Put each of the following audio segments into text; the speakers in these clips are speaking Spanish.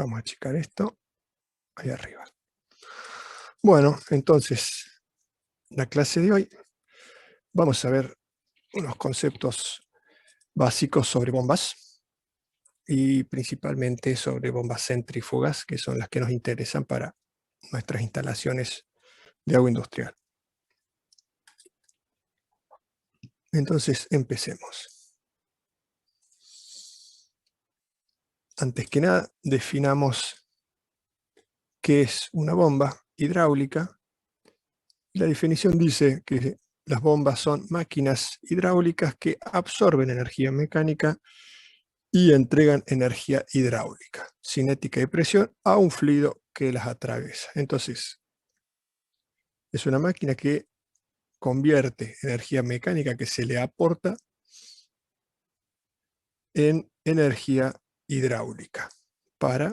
Vamos a checar esto ahí arriba. Bueno, entonces, la clase de hoy vamos a ver unos conceptos básicos sobre bombas y principalmente sobre bombas centrífugas, que son las que nos interesan para nuestras instalaciones de agua industrial. Entonces, empecemos. Antes que nada, definamos qué es una bomba hidráulica. La definición dice que las bombas son máquinas hidráulicas que absorben energía mecánica y entregan energía hidráulica, cinética y presión a un fluido que las atraviesa. Entonces, es una máquina que convierte energía mecánica que se le aporta en energía hidráulica para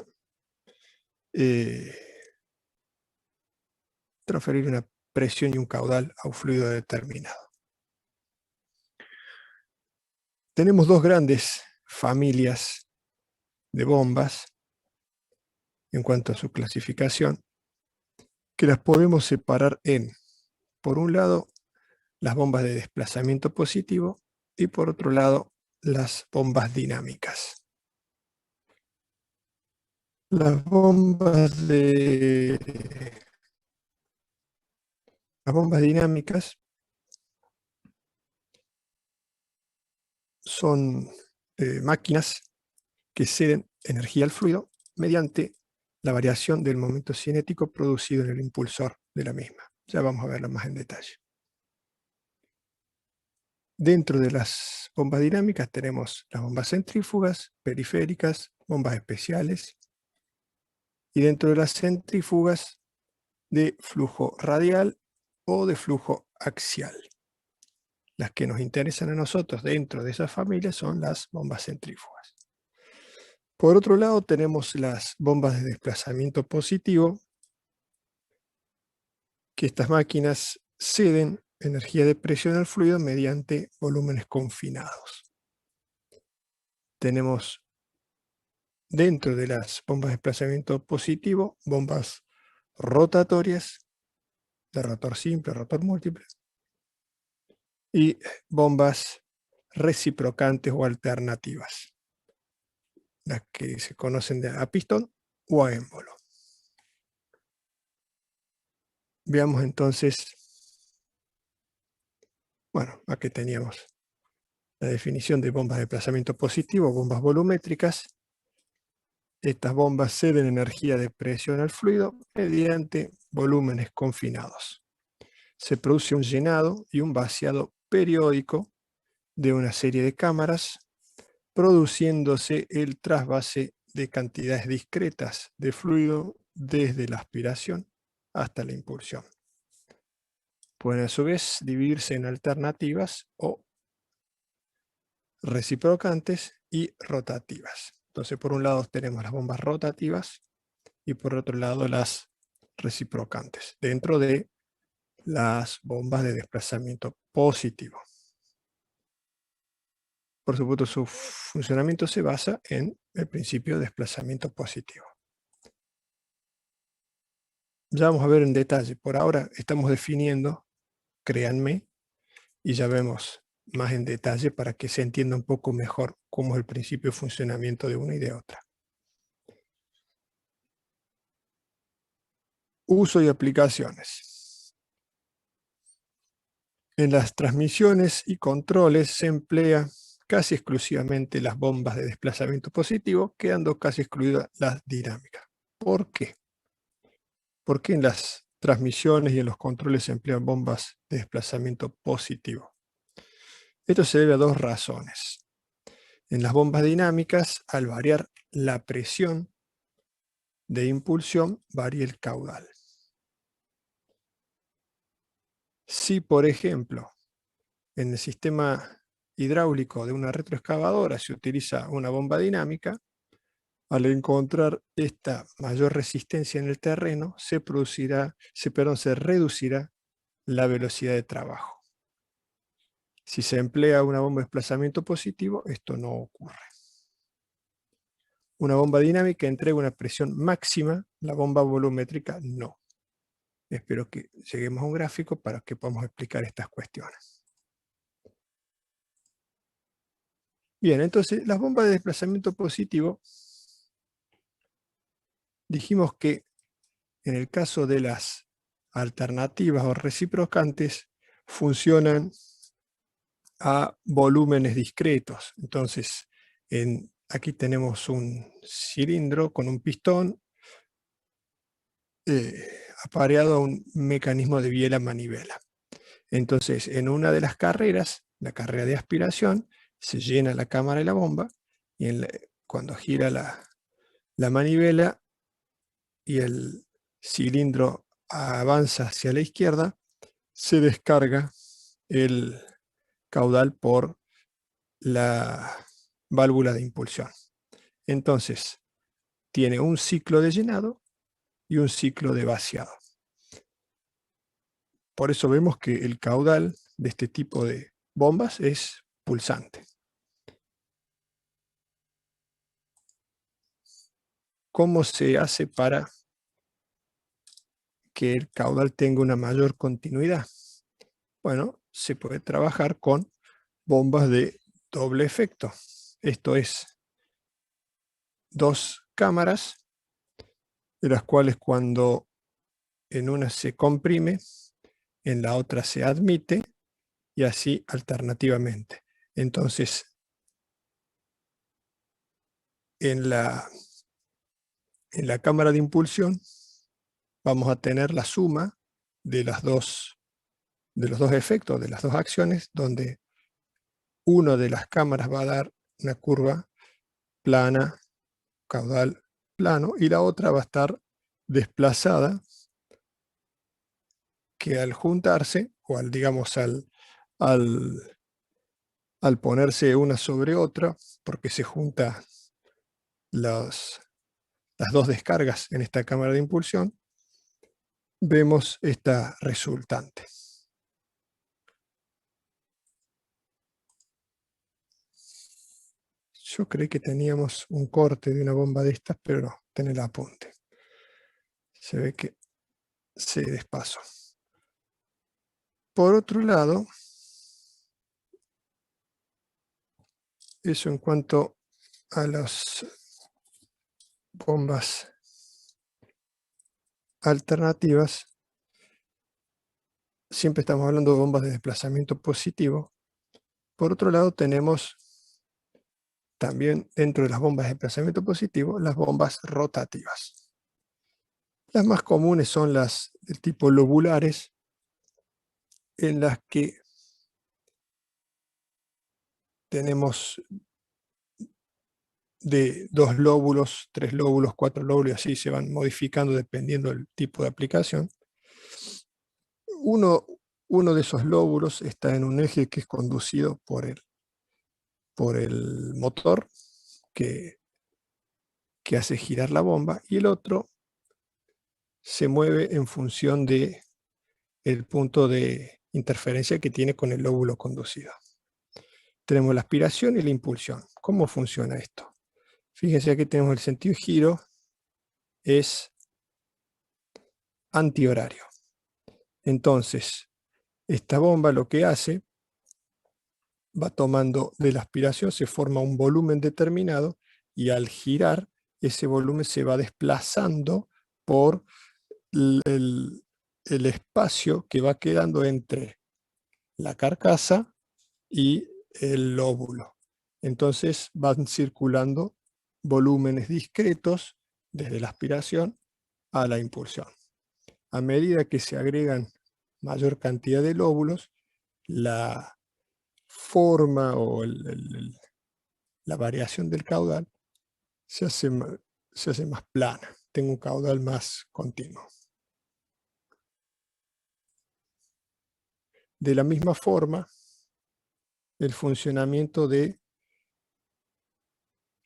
transferir una presión y un caudal a un fluido determinado. Tenemos dos grandes familias de bombas en cuanto a su clasificación, que las podemos separar en, por un lado, las bombas de desplazamiento positivo y por otro lado, las bombas dinámicas. Las bombas dinámicas son máquinas que ceden energía al fluido mediante la variación del momento cinético producido en el impulsor de la misma. Ya vamos a verlo más en detalle. Dentro de las bombas dinámicas tenemos las bombas centrífugas, periféricas, bombas especiales, y dentro de las centrífugas de flujo radial o de flujo axial. Las que nos interesan a nosotros dentro de esa familia son las bombas centrífugas. Por otro lado tenemos las bombas de desplazamiento positivo, que estas máquinas ceden energía de presión al fluido mediante volúmenes confinados. Tenemos dentro de las bombas de desplazamiento positivo bombas rotatorias, de rotor simple, rotor múltiple, y bombas reciprocantes o alternativas, las que se conocen a pistón o a émbolo. Veamos entonces, bueno, aquí teníamos la definición de bombas de desplazamiento positivo, bombas volumétricas. Estas bombas ceden energía de presión al fluido mediante volúmenes confinados. Se produce un llenado y un vaciado periódico de una serie de cámaras, produciéndose el trasvase de cantidades discretas de fluido desde la aspiración hasta la impulsión. Pueden a su vez dividirse en alternativas o reciprocantes y rotativas. Entonces, por un lado tenemos las bombas rotativas y por otro lado las reciprocantes, dentro de las bombas de desplazamiento positivo. Por supuesto, su funcionamiento se basa en el principio de desplazamiento positivo. Ya vamos a ver en detalle. Por ahora estamos definiendo, créanme, y ya vemos más en detalle para que se entienda un poco mejor cómo es el principio de funcionamiento de una y de otra. Uso y aplicaciones. En las transmisiones y controles se emplea casi exclusivamente las bombas de desplazamiento positivo, quedando casi excluidas las dinámicas. ¿Por qué? ¿Por qué en las transmisiones y en los controles se emplean bombas de desplazamiento positivo? Esto se debe a dos razones. En las bombas dinámicas, al variar la presión de impulsión, varía el caudal. Si, por ejemplo, en el sistema hidráulico de una retroexcavadora se utiliza una bomba dinámica, al encontrar esta mayor resistencia en el terreno, se reducirá la velocidad de trabajo. Si se emplea una bomba de desplazamiento positivo, esto no ocurre. Una bomba dinámica entrega una presión máxima, la bomba volumétrica no. Espero que lleguemos a un gráfico para que podamos explicar estas cuestiones. Bien, entonces las bombas de desplazamiento positivo, dijimos que en el caso de las alternativas o reciprocantes funcionan a volúmenes discretos. Entonces, aquí tenemos un cilindro con un pistón apareado a un mecanismo de biela-manivela. Entonces, en una de las carreras, la carrera de aspiración, se llena la cámara de la bomba y cuando gira la manivela y el cilindro avanza hacia la izquierda, se descarga el caudal por la válvula de impulsión. Entonces, tiene un ciclo de llenado y un ciclo de vaciado. Por eso vemos que el caudal de este tipo de bombas es pulsante. ¿Cómo se hace para que el caudal tenga una mayor continuidad? Bueno, se puede trabajar con bombas de doble efecto. Esto es, dos cámaras, de las cuales cuando en una se comprime, en la otra se admite, y así alternativamente. Entonces, en la cámara de impulsión vamos a tener la suma de los dos efectos, de las dos acciones, donde una de las cámaras va a dar una curva plana, caudal plano, y la otra va a estar desplazada, que al juntarse, o digamos, al ponerse una sobre otra, porque se juntan las dos descargas en esta cámara de impulsión, vemos esta resultante. Yo creí que teníamos un corte de una bomba de estas, pero no, tiene el apunte. Se ve que se despasó. Por otro lado, eso en cuanto a las bombas alternativas, siempre estamos hablando de bombas de desplazamiento positivo. Por otro lado, tenemos también dentro de las bombas de desplazamiento positivo las bombas rotativas. Las más comunes son las del tipo lobulares, en las que tenemos de 2 lóbulos, 3 lóbulos, 4 lóbulos, y así se van modificando dependiendo del tipo de aplicación. Uno de esos lóbulos está en un eje que es conducido por el motor que hace girar la bomba, y el otro se mueve en función de el punto de interferencia que tiene con el lóbulo conducido. Tenemos la aspiración y la impulsión. ¿Cómo funciona esto? Fíjense, aquí tenemos el sentido de giro, es antihorario. Entonces, esta bomba lo que hace, va tomando de la aspiración, se forma un volumen determinado, y al girar, ese volumen se va desplazando por el espacio que va quedando entre la carcasa y el lóbulo. Entonces van circulando volúmenes discretos desde la aspiración a la impulsión. A medida que se agregan mayor cantidad de lóbulos, la forma o la variación del caudal se hace más plana, tengo un caudal más continuo. De la misma forma, el funcionamiento de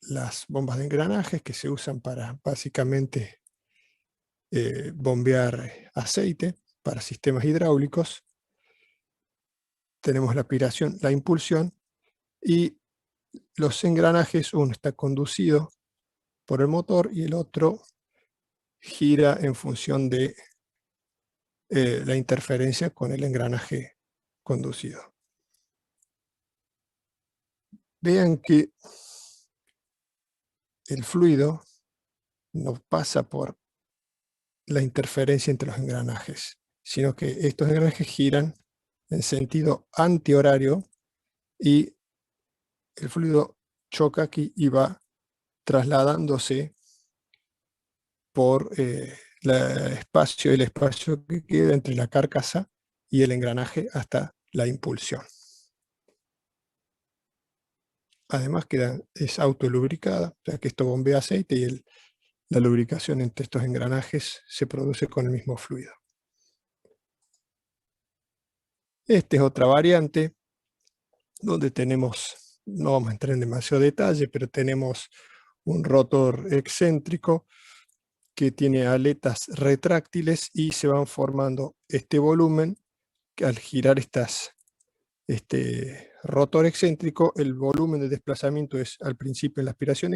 las bombas de engranajes, que se usan para básicamente bombear aceite para sistemas hidráulicos. Tenemos la aspiración, la impulsión, y los engranajes, uno está conducido por el motor y el otro gira en función de la interferencia con el engranaje conducido. Vean que el fluido no pasa por la interferencia entre los engranajes, sino que estos engranajes giran en sentido antihorario y el fluido choca aquí y va trasladándose por el espacio que queda entre la carcasa y el engranaje hasta la impulsión. Además es autolubricada, o sea que esto bombea aceite y la lubricación entre estos engranajes se produce con el mismo fluido. Esta es otra variante donde tenemos, no vamos a entrar en demasiado detalle, pero tenemos un rotor excéntrico que tiene aletas retráctiles y se van formando este volumen que al girar este rotor excéntrico, el volumen de desplazamiento es al principio en la aspiración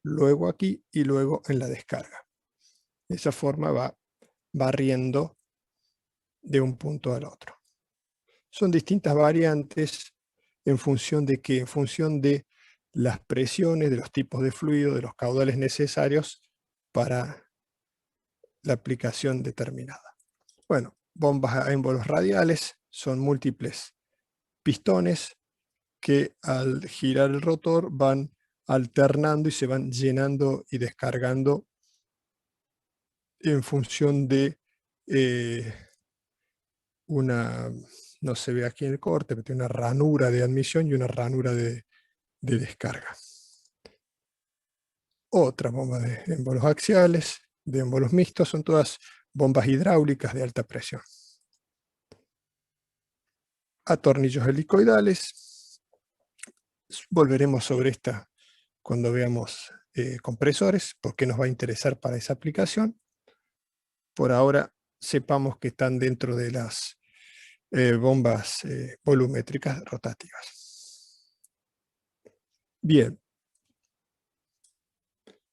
luego aquí y luego en la descarga. De esa forma va barriendo de un punto al otro. Son distintas variantes en función de qué, en función de las presiones, de los tipos de fluido, de los caudales necesarios para la aplicación determinada. Bueno, bombas a émbolos radiales son múltiples pistones que al girar el rotor van alternando y se van llenando y descargando en función de una, no se ve aquí en el corte, pero tiene una ranura de admisión y una ranura de descarga. Otra bomba de émbolos axiales, de émbolos mixtos, son todas bombas hidráulicas de alta presión. A tornillos helicoidales, volveremos sobre esta cuando veamos compresores, porque nos va a interesar para esa aplicación. Por ahora sepamos que están dentro de las bombas volumétricas rotativas. Bien,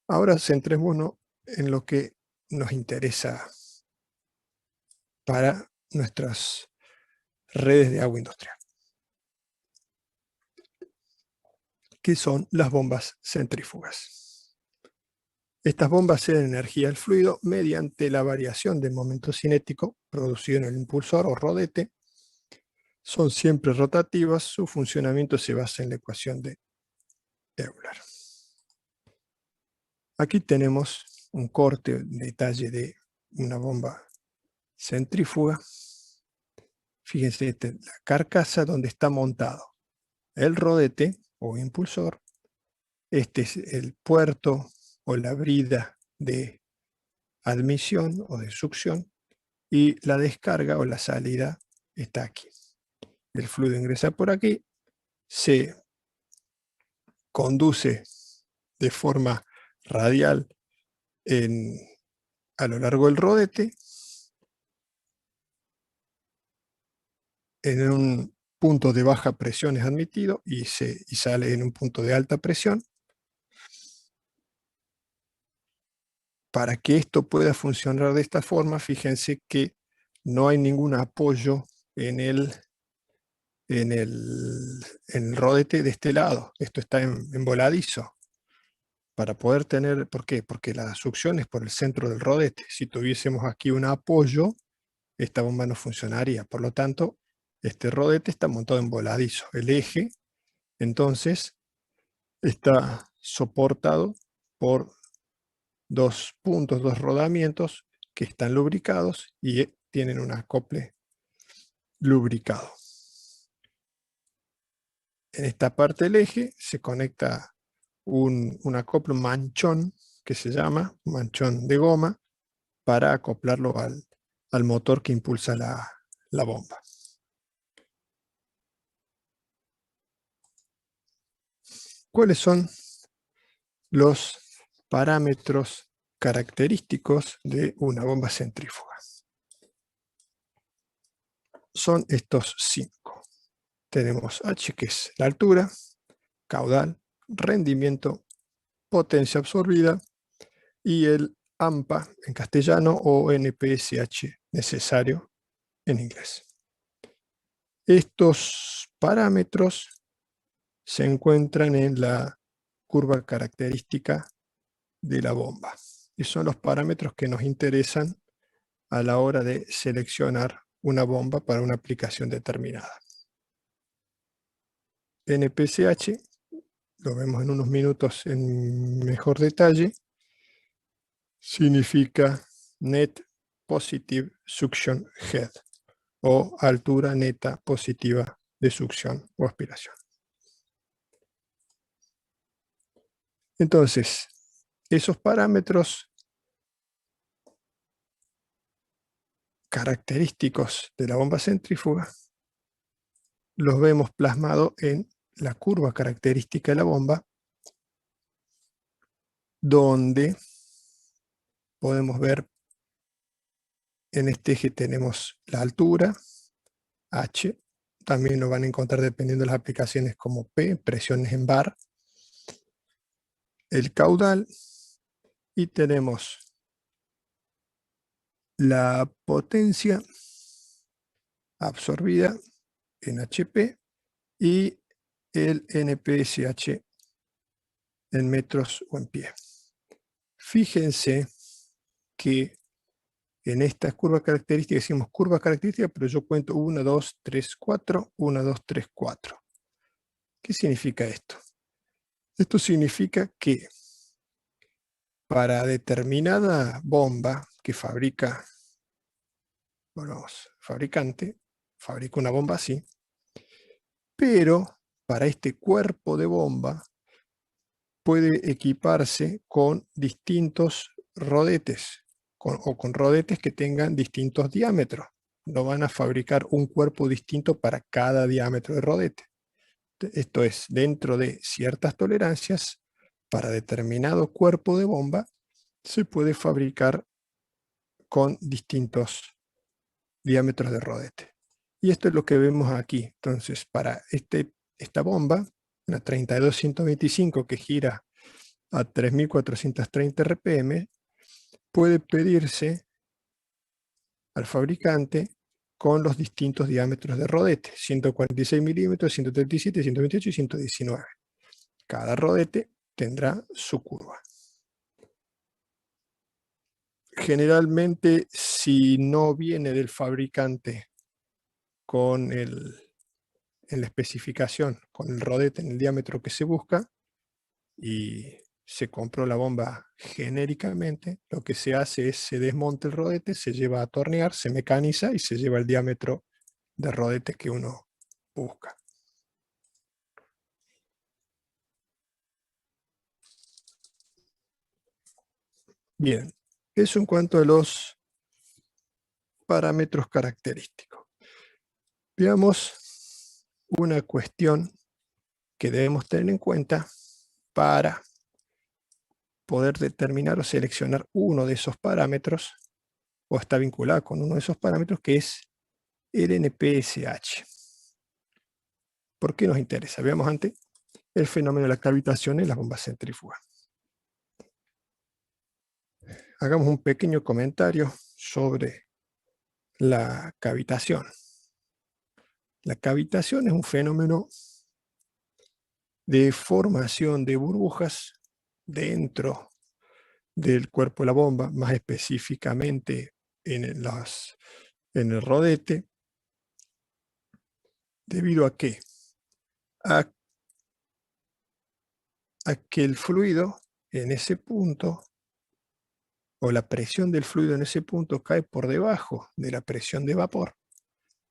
ahora centrémonos en lo que nos interesa para nuestras redes de agua industrial, que son las bombas centrífugas. Estas bombas ceden energía al fluido mediante la variación del momento cinético producido en el impulsor o rodete. Son siempre rotativas, su funcionamiento se basa en la ecuación de Euler. Aquí tenemos un corte, un detalle de una bomba centrífuga. Fíjense, esta es la carcasa donde está montado el rodete o impulsor. Este es el puerto o la brida de admisión o de succión y la descarga o la salida está aquí. El fluido ingresa por aquí, se conduce de forma radial a lo largo del rodete en un punto de baja presión es admitido y sale en un punto de alta presión. Para que esto pueda funcionar de esta forma, fíjense que no hay ningún apoyo en el rodete de este lado. Esto está voladizo. Para poder tener, ¿por qué? Porque la succión es por el centro del rodete. Si tuviésemos aquí un apoyo, esta bomba no funcionaría. Por lo tanto, este rodete está montado en voladizo. El eje, entonces, está soportado por dos puntos, dos rodamientos que están lubricados y tienen un acople lubricado. En esta parte del eje se conecta un acople, un manchón, que se llama manchón de goma, para acoplarlo al motor que impulsa la bomba. ¿Cuáles son los parámetros característicos de una bomba centrífuga? Son estos 5. Tenemos H, que es la altura, caudal, rendimiento, potencia absorbida y el AMPA en castellano o NPSH necesario en inglés. Estos parámetros se encuentran en la curva característica de la bomba y son los parámetros que nos interesan a la hora de seleccionar una bomba para una aplicación determinada. NPSH, lo vemos en unos minutos en mejor detalle, significa Net Positive Suction Head o altura neta positiva de succión o aspiración. Entonces, esos parámetros característicos de la bomba centrífuga los vemos plasmados en la curva característica de la bomba, donde podemos ver en este eje tenemos la altura, H, también lo van a encontrar dependiendo de las aplicaciones como P, presiones en bar, el caudal, y tenemos la potencia absorbida en HP y el NPSH en metros o en pie. Fíjense que en estas curvas características, decimos curvas características, pero yo cuento 1, 2, 3, 4, 1, 2, 3, 4. ¿Qué significa esto? Esto significa que para determinada bomba que fabrica, bueno, fabricante, fabrica una bomba así, pero para este cuerpo de bomba puede equiparse con distintos rodetes o con rodetes que tengan distintos diámetros. No van a fabricar un cuerpo distinto para cada diámetro de rodete. Esto es, dentro de ciertas tolerancias, para determinado cuerpo de bomba, se puede fabricar con distintos diámetros de rodete. Y esto es lo que vemos aquí. Entonces, para esta bomba, una 32125 que gira a 3430 RPM, puede pedirse al fabricante con los distintos diámetros de rodete, 146 milímetros, 137, 128 y 119. Cada rodete tendrá su curva. Generalmente, si no viene del fabricante con en la especificación, con el rodete en el diámetro que se busca, y se compró la bomba genéricamente, lo que se hace es se desmonta el rodete, se lleva a tornear, se mecaniza y se lleva el diámetro de rodete que uno busca. Bien, eso en cuanto a los parámetros característicos. Veamos una cuestión que debemos tener en cuenta para poder determinar o seleccionar uno de esos parámetros, o está vinculado con uno de esos parámetros, que es el NPSH. ¿Por qué nos interesa? Veamos antes el fenómeno de la cavitación en las bombas centrífugas. Hagamos un pequeño comentario sobre la cavitación. La cavitación es un fenómeno de formación de burbujas dentro del cuerpo de la bomba, más específicamente en el rodete, debido a que el fluido en ese punto, o la presión del fluido en ese punto, cae por debajo de la presión de vapor,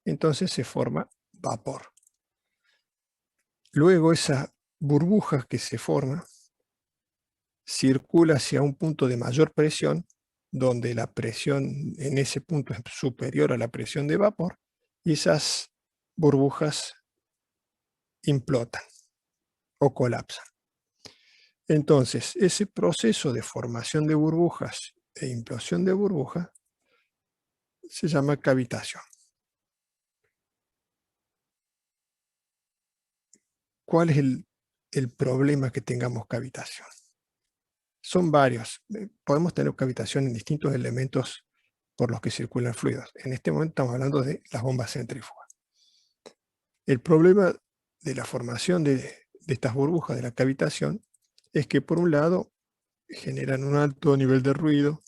entonces se forma vapor. Luego esa burbuja que se forma circula hacia un punto de mayor presión, donde la presión en ese punto es superior a la presión de vapor, y esas burbujas implotan o colapsan. Entonces, ese proceso de formación de burbujas e implosión de burbujas se llama cavitación. ¿Cuál es el problema que tengamos cavitación? son varios. Podemos tener cavitación en distintos elementos por los que circulan fluidos. En este momento estamos hablando de las bombas centrífugas. El problema de la formación de estas burbujas de la cavitación es que, por un lado, generan un alto nivel de ruido,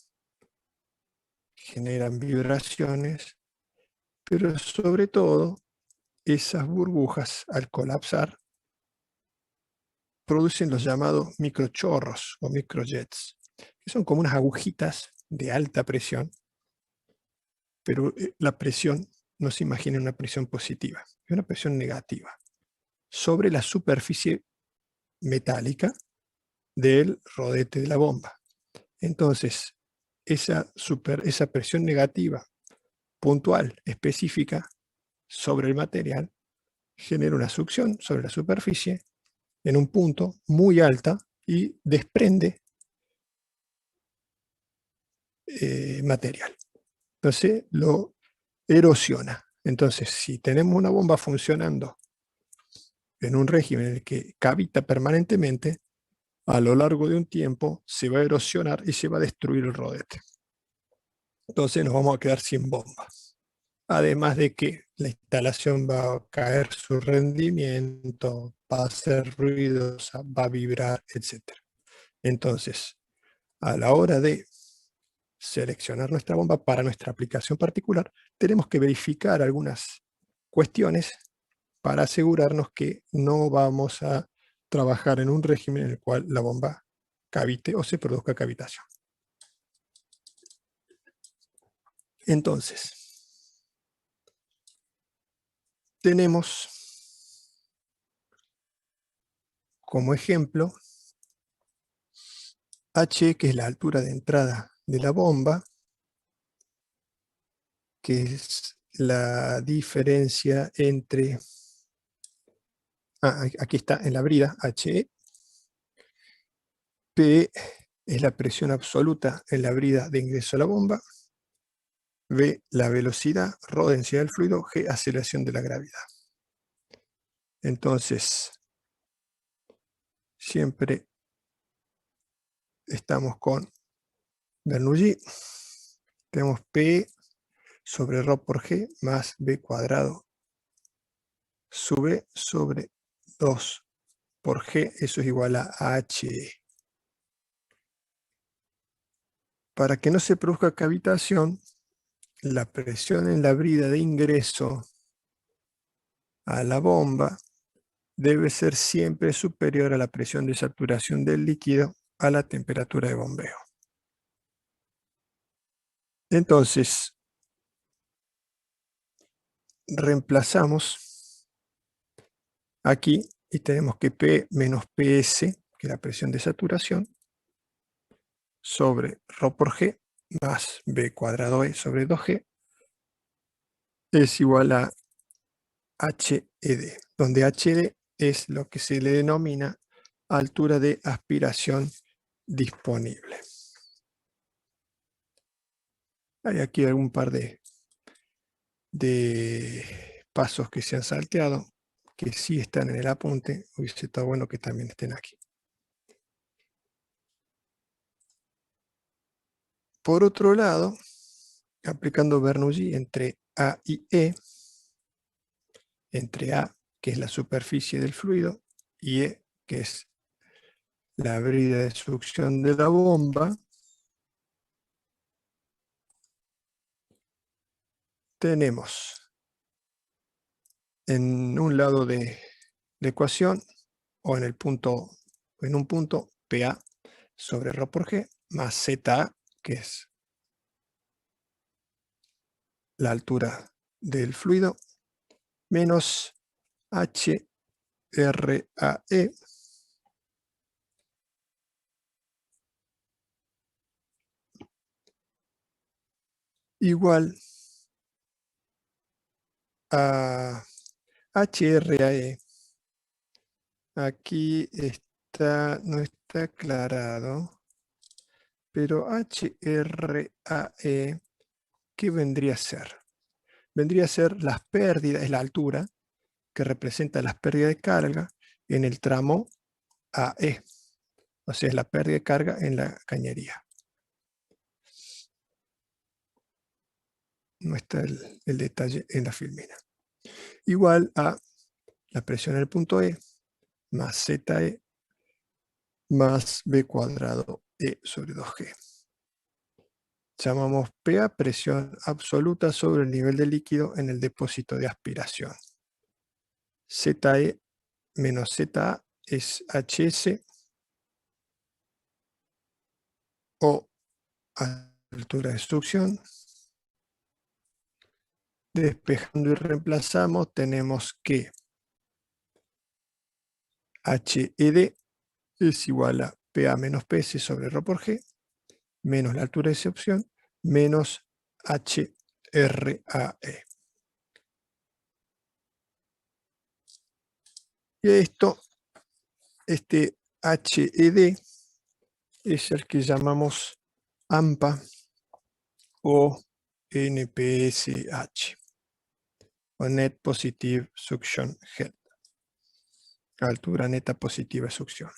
generan vibraciones, pero sobre todo, esas burbujas, al colapsar, producen los llamados microchorros o microjets, que son como unas agujitas de alta presión, pero la presión no se imagina una presión positiva, es una presión negativa sobre la superficie metálica del rodete de la bomba. Entonces, esa presión negativa puntual, específica, sobre el material, genera una succión sobre la superficie en un punto muy alta y desprende material. Entonces lo erosiona. Entonces, si tenemos una bomba funcionando en un régimen en el que cavita permanentemente, a lo largo de un tiempo se va a erosionar y se va a destruir el rodete. Entonces nos vamos a quedar sin bomba. Además de que la instalación va a caer su rendimiento, va a hacer ruidosa, va a vibrar, etc. Entonces, a la hora de seleccionar nuestra bomba para nuestra aplicación particular, tenemos que verificar algunas cuestiones para asegurarnos que no vamos a trabajar en un régimen en el cual la bomba cavite o se produzca cavitación. Entonces, tenemos como ejemplo H, que es la altura de entrada de la bomba, que es la diferencia entre, aquí está en la brida, HE. P es la presión absoluta en la brida de ingreso a la bomba. V, la velocidad, ρ, densidad del fluido, G, aceleración de la gravedad. Entonces, siempre estamos con Bernoulli. Tenemos P sobre ρ por G más B cuadrado sube sobre 2 por G, eso es igual a HE. Para que no se produzca cavitación, la presión en la brida de ingreso a la bomba debe ser siempre superior a la presión de saturación del líquido a la temperatura de bombeo. Entonces, reemplazamos aquí y tenemos que P menos PS, que es la presión de saturación, sobre ρ por G más B cuadrado E sobre 2G es igual a HED, donde HED es lo que se le denomina altura de aspiración disponible. Hay aquí algún par de pasos que se han salteado, que sí están en el apunte, hubiese estado bueno que también estén aquí. Por otro lado, aplicando Bernoulli entre A y E, entre A, que es la superficie del fluido, y E, que es la brida de succión de la bomba, tenemos en un lado de la ecuación, o en un punto, PA sobre ρ por G, más ZA, que es la altura del fluido, menos HRAE, igual a HRAE. Aquí no está aclarado, pero HRAE, ¿qué vendría a ser? Vendría a ser las pérdidas, es la altura que representa las pérdidas de carga en el tramo AE. O sea, es la pérdida de carga en la cañería. No está el detalle en la filmina. Igual a la presión en el punto E más ZE más B cuadrado E sobre 2G. Llamamos PA presión absoluta sobre el nivel de líquido en el depósito de aspiración. ZE menos ZA es HS o altura de succión. Despejando y reemplazamos, tenemos que HED es igual a PA menos PS sobre ρ por G, menos la altura de succión, menos HRAE. Y esto, este HED es el que llamamos AMPA o NPSH, o Net Positive Suction Head, altura neta positiva de succión.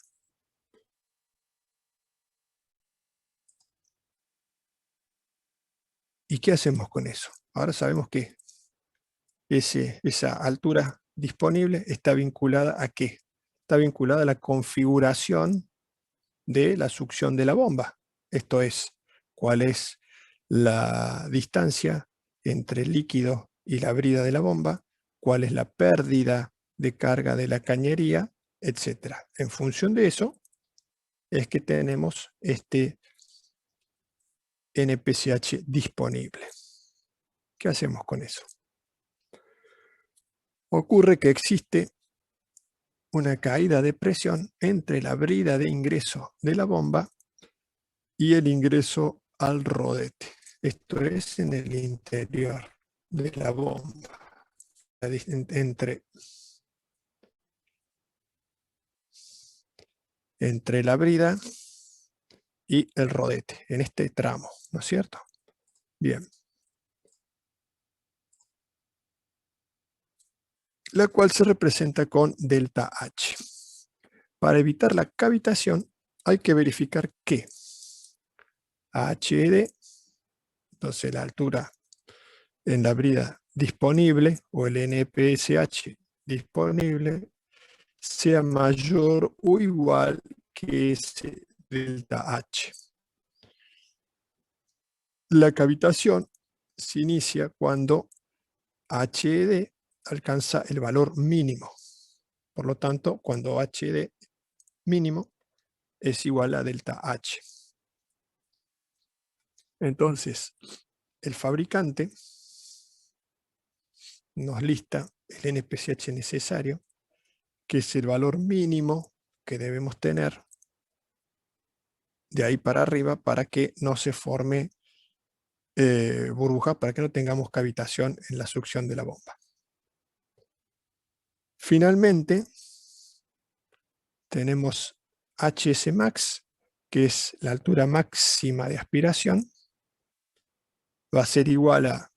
¿Y qué hacemos con eso? Ahora sabemos que esa altura disponible está vinculada ¿a qué? Está vinculada a la configuración de la succión de la bomba. Esto es, cuál es la distancia entre el líquido y la brida de la bomba, cuál es la pérdida de carga de la cañería, etc. En función de eso es que tenemos este NPCH disponible. ¿Qué hacemos con eso? Ocurre que existe una caída de presión entre la brida de ingreso de la bomba y el ingreso al rodete. Esto es en el interior de la bomba. Entre la brida y el rodete, en este tramo, ¿no es cierto? Bien. La cual se representa con delta H. Para evitar la cavitación hay que verificar que HED, entonces la altura en la brida disponible, o el NPSH disponible, sea mayor o igual que ese delta H. La cavitación se inicia cuando HED alcanza el valor mínimo. Por lo tanto, cuando HED mínimo es igual a delta H. Entonces, el fabricante nos lista el NPCH necesario, que es el valor mínimo que debemos tener de ahí para arriba para que no se forme burbuja, para que no tengamos cavitación en la succión de la bomba. Finalmente, tenemos HS max, que es la altura máxima de aspiración, va a ser igual a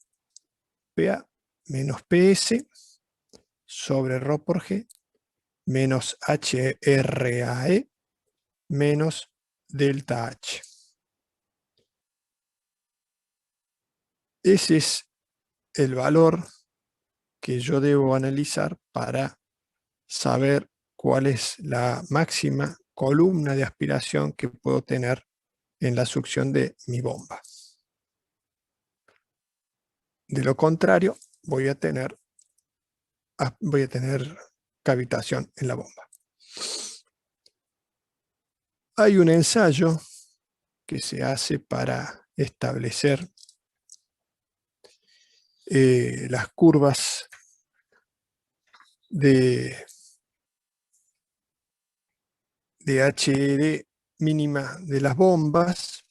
PA menos PS sobre ρ por G menos HRAE menos delta H. Ese es el valor que yo debo analizar para saber cuál es la máxima columna de aspiración que puedo tener en la succión de mi bomba. De lo contrario, voy a tener cavitación en la bomba. Hay un ensayo que se hace para establecer las curvas de HED mínima de las bombas,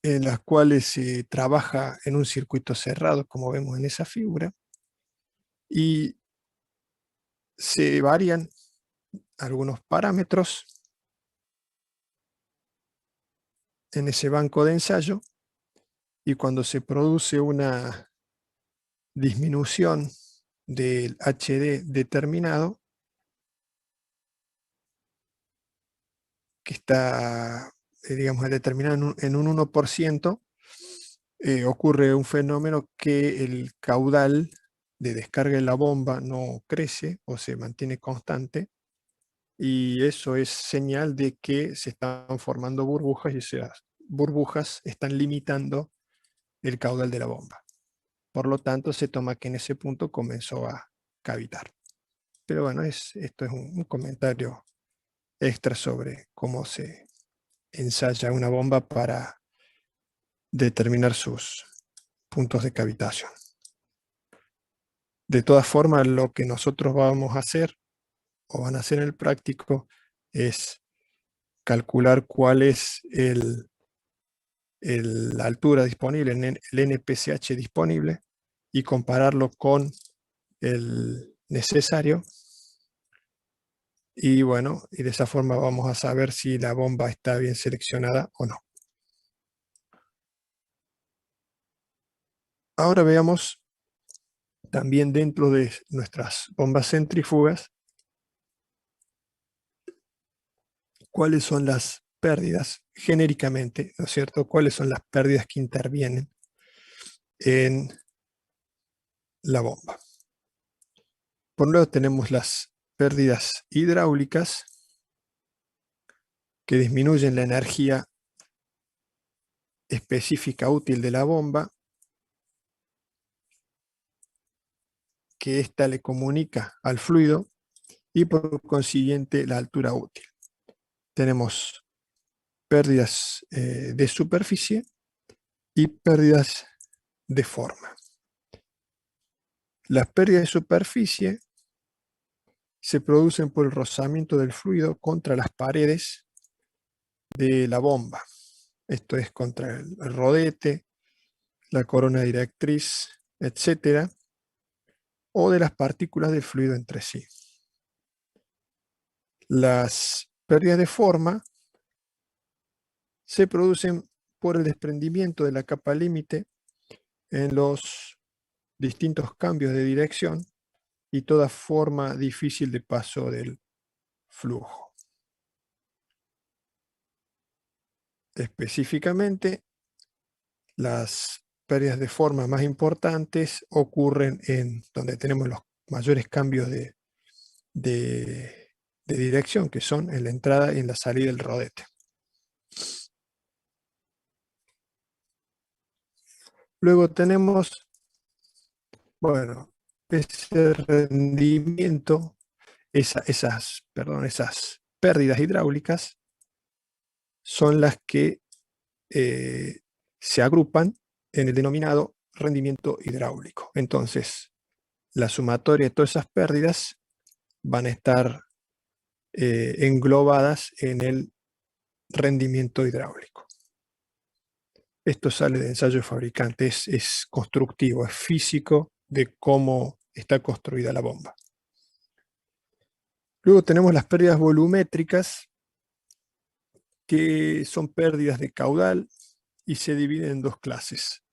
en las cuales se trabaja en un circuito cerrado, como vemos en esa figura, y se varían algunos parámetros en ese banco de ensayo, y cuando se produce una disminución del HD determinado, que está, digamos, determinado en un 1%, ocurre un fenómeno que el caudal de descarga de la bomba no crece o se mantiene constante, y eso es señal de que se están formando burbujas y esas burbujas están limitando el caudal de la bomba. Por lo tanto, se toma que en ese punto comenzó a cavitar. Pero bueno, esto es un comentario extra sobre cómo se ensaya una bomba para determinar sus puntos de cavitación. De todas formas, lo que nosotros vamos a hacer o van a hacer en el práctico es calcular cuál es la altura disponible, el NPCH disponible, y compararlo con el necesario. Y bueno, y de esa forma vamos a saber si la bomba está bien seleccionada o no. Ahora veamos también dentro de nuestras bombas centrífugas cuáles son las pérdidas genéricamente, ¿no es cierto? ¿Cuáles son las pérdidas que intervienen en la bomba? Por un lado tenemos las pérdidas hidráulicas, que disminuyen la energía específica útil de la bomba, que ésta le comunica al fluido, y por consiguiente la altura útil. Tenemos pérdidas de superficie y pérdidas de forma. Las pérdidas de superficie se producen por el rozamiento del fluido contra las paredes de la bomba. Esto es contra el rodete, la corona directriz, etcétera, o de las partículas del fluido entre sí. Las pérdidas de forma se producen por el desprendimiento de la capa límite en los distintos cambios de dirección y toda forma difícil de paso del flujo. Específicamente, las pérdidas de forma más importantes ocurren en donde tenemos los mayores cambios de dirección, que son en la entrada y en la salida del rodete. Luego tenemos, bueno, ese rendimiento, esas pérdidas hidráulicas son las que se agrupan en el denominado rendimiento hidráulico. Entonces, la sumatoria de todas esas pérdidas van a estar englobadas en el rendimiento hidráulico. Esto sale de ensayo de fabricante, es constructivo, es físico de cómo está construida la bomba. Luego tenemos las pérdidas volumétricas, que son pérdidas de caudal y se dividen en dos clases: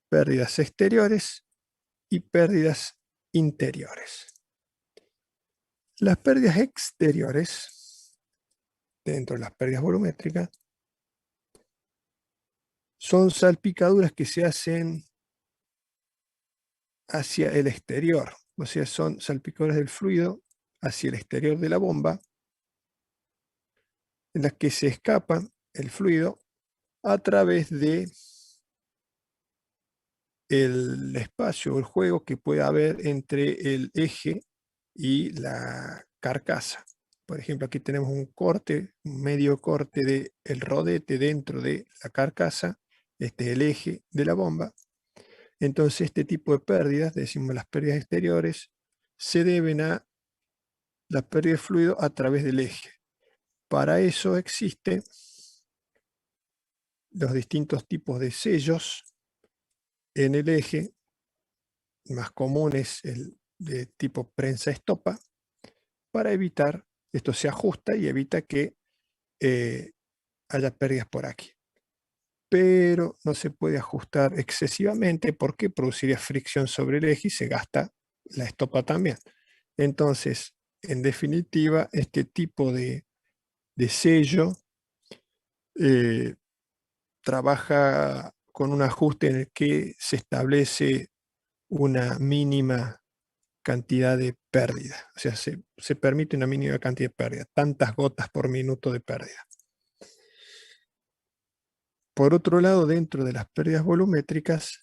pérdidas exteriores y pérdidas interiores. Las pérdidas exteriores, dentro de las pérdidas volumétricas, son salpicaduras que se hacen hacia el exterior, o sea, son salpicaduras del fluido hacia el exterior de la bomba, en las que se escapa el fluido a través de el espacio o el juego que puede haber entre el eje y la carcasa. Por ejemplo, aquí tenemos un corte, un medio corte del rodete dentro de la carcasa, este es el eje de la bomba. Entonces, este tipo de pérdidas, decimos las pérdidas exteriores, se deben a la pérdida de fluido a través del eje. Para eso existen los distintos tipos de sellos en el eje. Más común es el de tipo prensa estopa, para evitar, esto se ajusta y evita que haya pérdidas por aquí. Pero no se puede ajustar excesivamente porque produciría fricción sobre el eje y se gasta la estopa también. Entonces, en definitiva, este tipo de sello eh, trabaja con un ajuste en el que se establece una mínima cantidad de pérdida. O sea, se permite una mínima cantidad de pérdida, tantas gotas por minuto de pérdida. Por otro lado, dentro de las pérdidas volumétricas,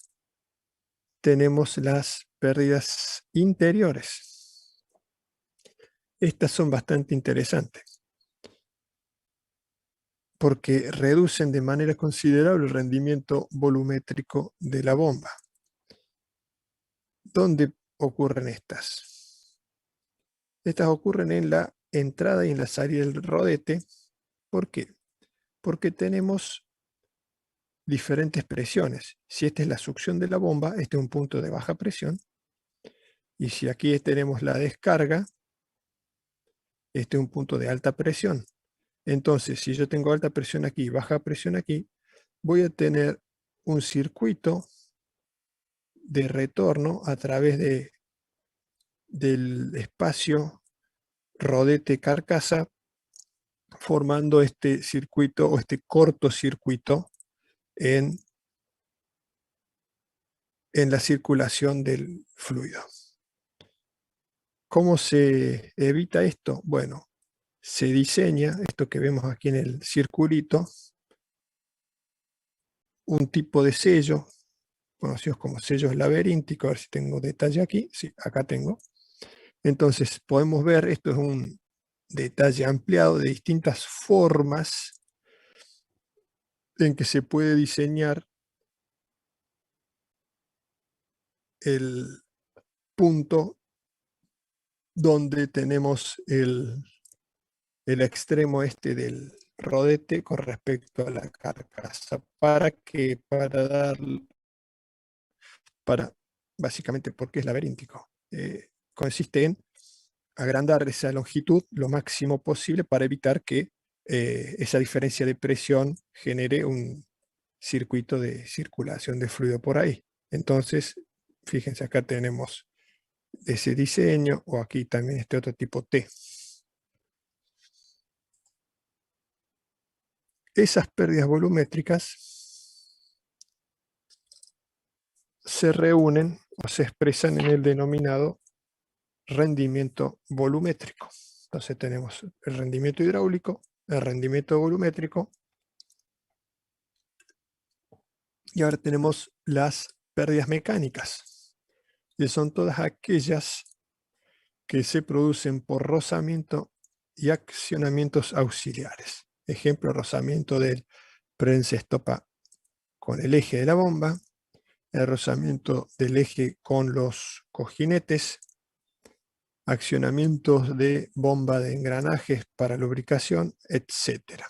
tenemos las pérdidas interiores. Estas son bastante interesantes porque reducen de manera considerable el rendimiento volumétrico de la bomba. ¿Dónde ocurren estas? Estas ocurren en la entrada y en la salida del rodete. ¿Por qué? Porque tenemos diferentes presiones. Si esta es la succión de la bomba, este es un punto de baja presión. Y si aquí tenemos la descarga, este es un punto de alta presión. Entonces, si yo tengo alta presión aquí y baja presión aquí, voy a tener un circuito de retorno a través del espacio rodete-carcasa, formando este circuito o este cortocircuito en la circulación del fluido. ¿Cómo se evita esto? Bueno, se diseña, esto que vemos aquí en el circulito, un tipo de sello, conocidos como sellos laberínticos. A ver si tengo detalle aquí. Sí, acá tengo. Entonces podemos ver, esto es un detalle ampliado de distintas formas en que se puede diseñar el punto donde tenemos el extremo este del rodete con respecto a la carcasa. ¿Para qué? Básicamente porque es laberíntico. Consiste en agrandar esa longitud lo máximo posible para evitar que esa diferencia de presión genere un circuito de circulación de fluido por ahí. Entonces, fíjense, acá tenemos ese diseño, o aquí también este otro tipo T. Esas pérdidas volumétricas se reúnen o se expresan en el denominado rendimiento volumétrico. Entonces tenemos el rendimiento hidráulico, el rendimiento volumétrico, y ahora tenemos las pérdidas mecánicas, que son todas aquellas que se producen por rozamiento y accionamientos auxiliares. Ejemplo, rozamiento del prensa-estopa con el eje de la bomba, el rozamiento del eje con los cojinetes, accionamientos de bomba de engranajes para lubricación, etc.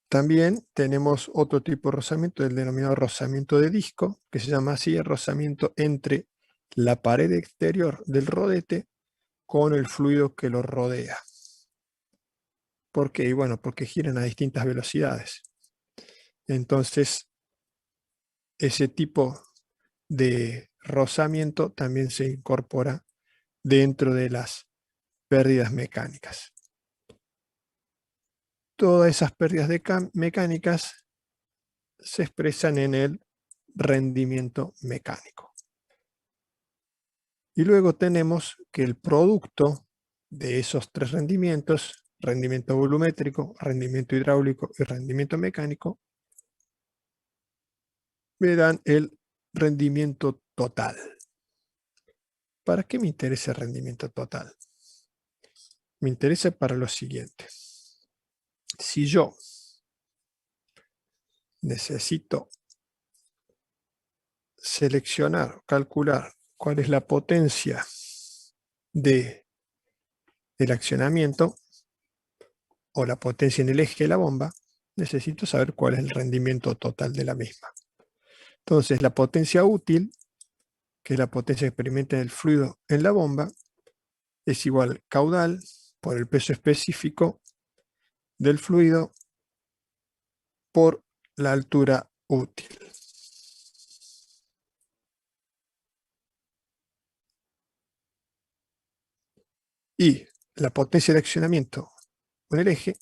También tenemos otro tipo de rozamiento, el denominado rozamiento de disco, que se llama así el rozamiento entre la pared exterior del rodete con el fluido que lo rodea. ¿Por qué? Bueno, porque giran a distintas velocidades. Entonces, ese tipo de rozamiento también se incorpora dentro de las pérdidas mecánicas. Todas esas pérdidas mecánicas se expresan en el rendimiento mecánico. Y luego tenemos que el producto de esos tres rendimientos, rendimiento volumétrico, rendimiento hidráulico y rendimiento mecánico, me dan el rendimiento total. ¿Para qué me interesa el rendimiento total? Me interesa para lo siguiente. Si yo necesito seleccionar, calcular cuál es la potencia del accionamiento o la potencia en el eje de la bomba, necesito saber cuál es el rendimiento total de la misma. Entonces, la potencia útil, que es la potencia que experimenta el fluido en la bomba, es igual caudal por el peso específico del fluido por la altura útil. Y la potencia de accionamiento con el eje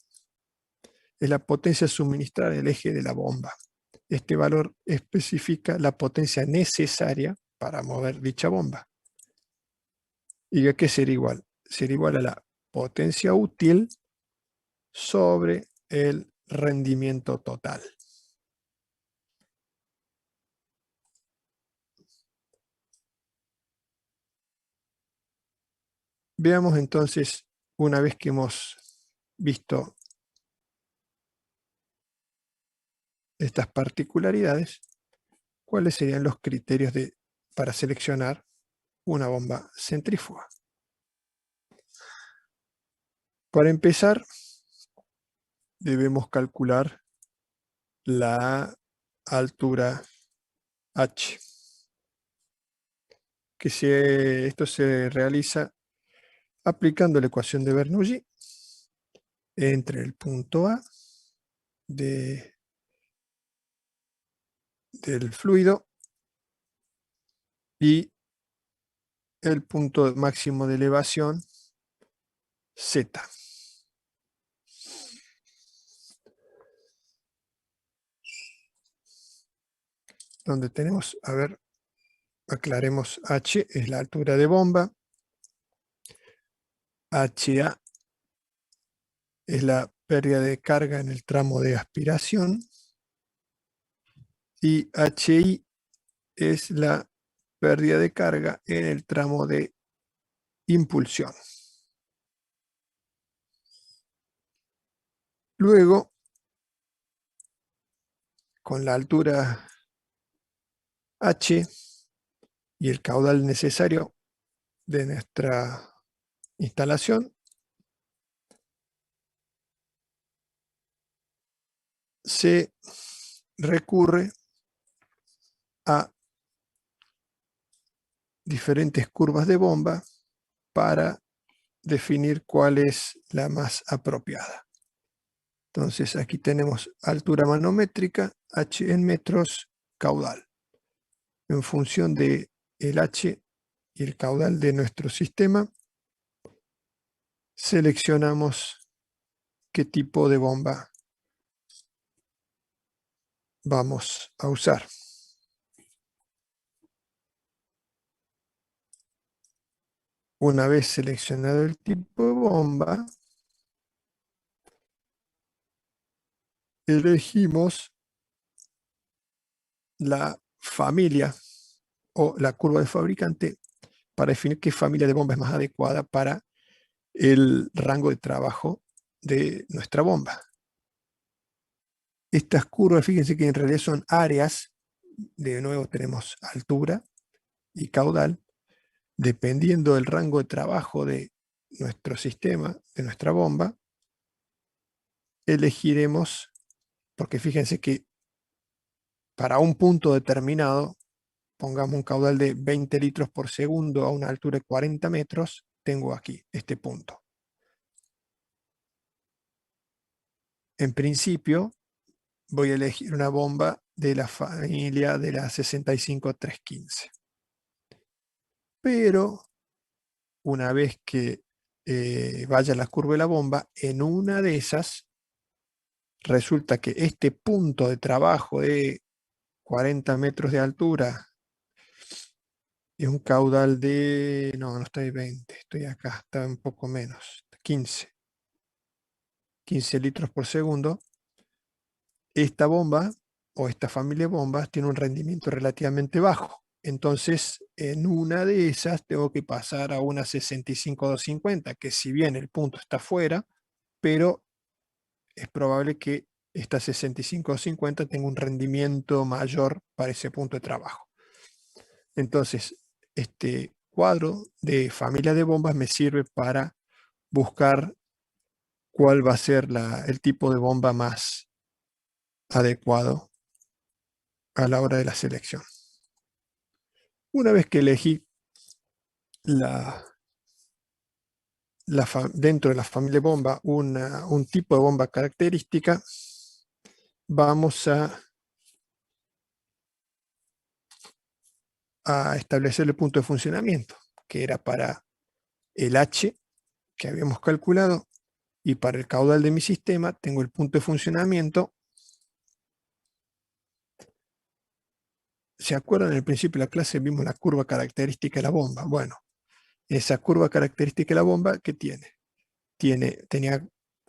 es la potencia suministrada en el eje de la bomba. Este valor especifica la potencia necesaria para mover dicha bomba. ¿Y a qué será igual? Será igual a la potencia útil sobre el rendimiento total. Veamos entonces, una vez que hemos visto estas particularidades, cuáles serían los criterios para seleccionar una bomba centrífuga. Para empezar, debemos calcular la altura H, esto se realiza aplicando la ecuación de Bernoulli entre el punto A del fluido y el punto máximo de elevación Z. Donde tenemos, a ver, aclaremos, H es la altura de bomba, HA es la pérdida de carga en el tramo de aspiración y HI es la pérdida de carga en el tramo de impulsión. Luego, con la altura H y el caudal necesario de nuestra instalación, se recurre a diferentes curvas de bomba para definir cuál es la más apropiada. Entonces aquí tenemos altura manométrica, H en metros, caudal. En función de el H y el caudal de nuestro sistema, seleccionamos qué tipo de bomba vamos a usar. Una vez seleccionado el tipo de bomba, elegimos la familia o la curva de fabricante para definir qué familia de bomba es más adecuada para el rango de trabajo de nuestra bomba. Estas curvas, fíjense que en realidad son áreas, de nuevo tenemos altura y caudal, dependiendo del rango de trabajo de nuestro sistema, de nuestra bomba, elegiremos, porque fíjense que para un punto determinado, pongamos un caudal de 20 litros por segundo a una altura de 40 metros, tengo aquí este punto. En principio, voy a elegir una bomba de la familia de la 65315. Pero una vez que vaya la curva de la bomba, en una de esas resulta que este punto de trabajo de 40 metros de altura es un caudal de, no estoy 20, estoy acá, está un poco menos, 15 litros por segundo. Esta bomba o esta familia de bombas tiene un rendimiento relativamente bajo. Entonces, en una de esas tengo que pasar a una 65250, que si bien el punto está fuera, pero es probable que esta 6550 tenga un rendimiento mayor para ese punto de trabajo. Entonces, este cuadro de familia de bombas me sirve para buscar cuál va a ser el tipo de bomba más adecuado a la hora de la selección. Una vez que elegí dentro de la familia de bomba un tipo de bomba característica, vamos a establecer el punto de funcionamiento, que era para el H, que habíamos calculado, y para el caudal de mi sistema tengo el punto de funcionamiento. ¿Se acuerdan? En el principio de la clase vimos la curva característica de la bomba. Bueno, esa curva característica de la bomba, ¿qué tiene? Tenía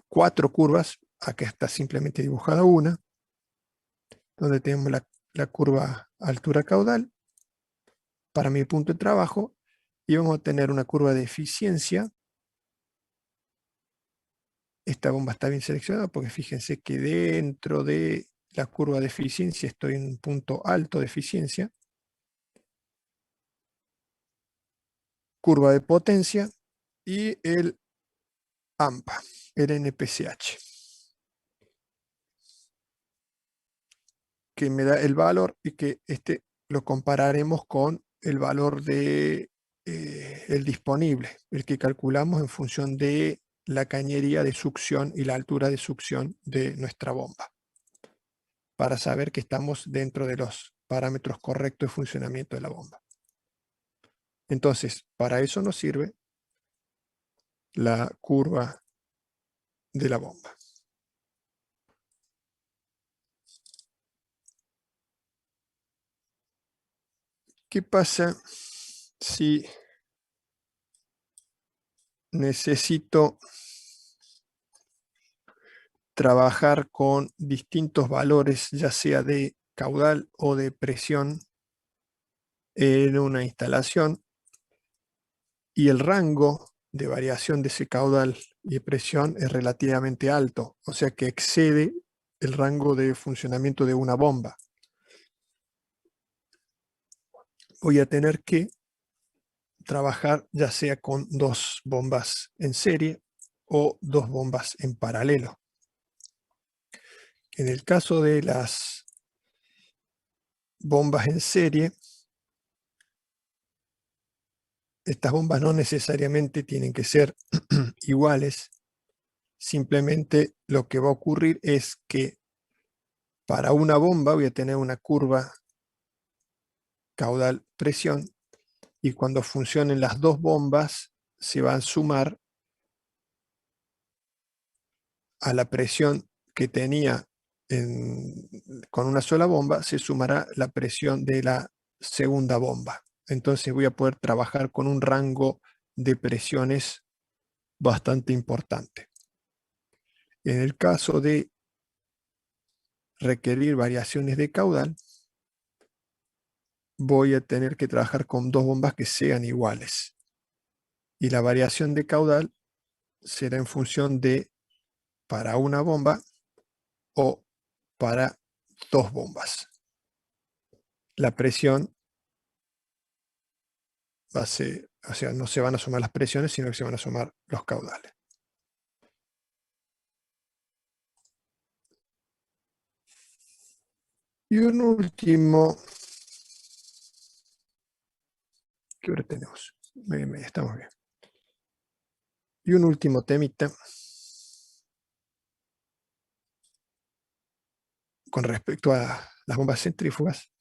4 curvas, acá está simplemente dibujada una, donde tenemos la curva altura caudal para mi punto de trabajo, y vamos a tener una curva de eficiencia. Esta bomba está bien seleccionada porque fíjense que dentro de la curva de eficiencia estoy en un punto alto de eficiencia. Curva de potencia y el AMPA, el NPCH, que me da el valor y que lo compararemos con el valor de el disponible, el que calculamos en función de la cañería de succión y la altura de succión de nuestra bomba, para saber que estamos dentro de los parámetros correctos de funcionamiento de la bomba. Entonces, para eso nos sirve la curva de la bomba. ¿Qué pasa si necesito trabajar con distintos valores, ya sea de caudal o de presión, en una instalación, y el rango de variación de ese caudal y presión es relativamente alto, o sea que excede el rango de funcionamiento de una bomba? Voy a tener que trabajar ya sea con 2 bombas en serie o 2 bombas en paralelo. En el caso de las bombas en serie, estas bombas no necesariamente tienen que ser iguales. Simplemente lo que va a ocurrir es que para una bomba voy a tener una curva caudal-presión, y cuando funcionen las 2 bombas se van a sumar a la presión que tenía con una sola bomba, se sumará la presión de la segunda bomba. Entonces voy a poder trabajar con un rango de presiones bastante importante. En el caso de requerir variaciones de caudal, voy a tener que trabajar con 2 bombas que sean iguales. Y la variación de caudal será en función de para una bomba o para 2 bombas. La presión va a ser, o sea, no se van a sumar las presiones, sino que se van a sumar los caudales. Y un último, ¿qué hora tenemos? 9:30, estamos bien. Y un último temita con respecto a las bombas centrífugas,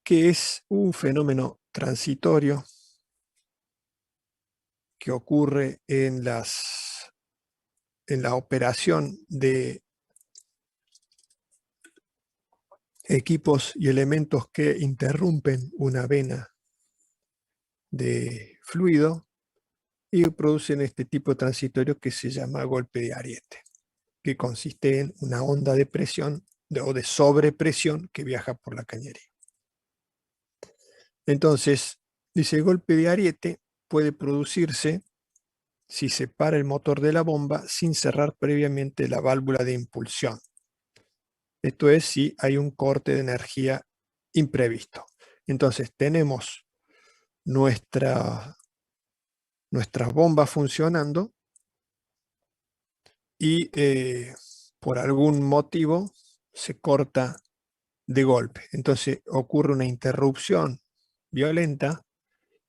que es un fenómeno transitorio que ocurre en la operación de equipos y elementos que interrumpen una vena de fluido y producen este tipo transitorio que se llama golpe de ariete, que consiste en una onda de presión o de sobrepresión que viaja por la cañería. Entonces, dice, el golpe de ariete puede producirse si se para el motor de la bomba sin cerrar previamente la válvula de impulsión. Esto es si hay un corte de energía imprevisto. Entonces tenemos nuestra bomba funcionando y por algún motivo se corta de golpe. Entonces ocurre una interrupción violenta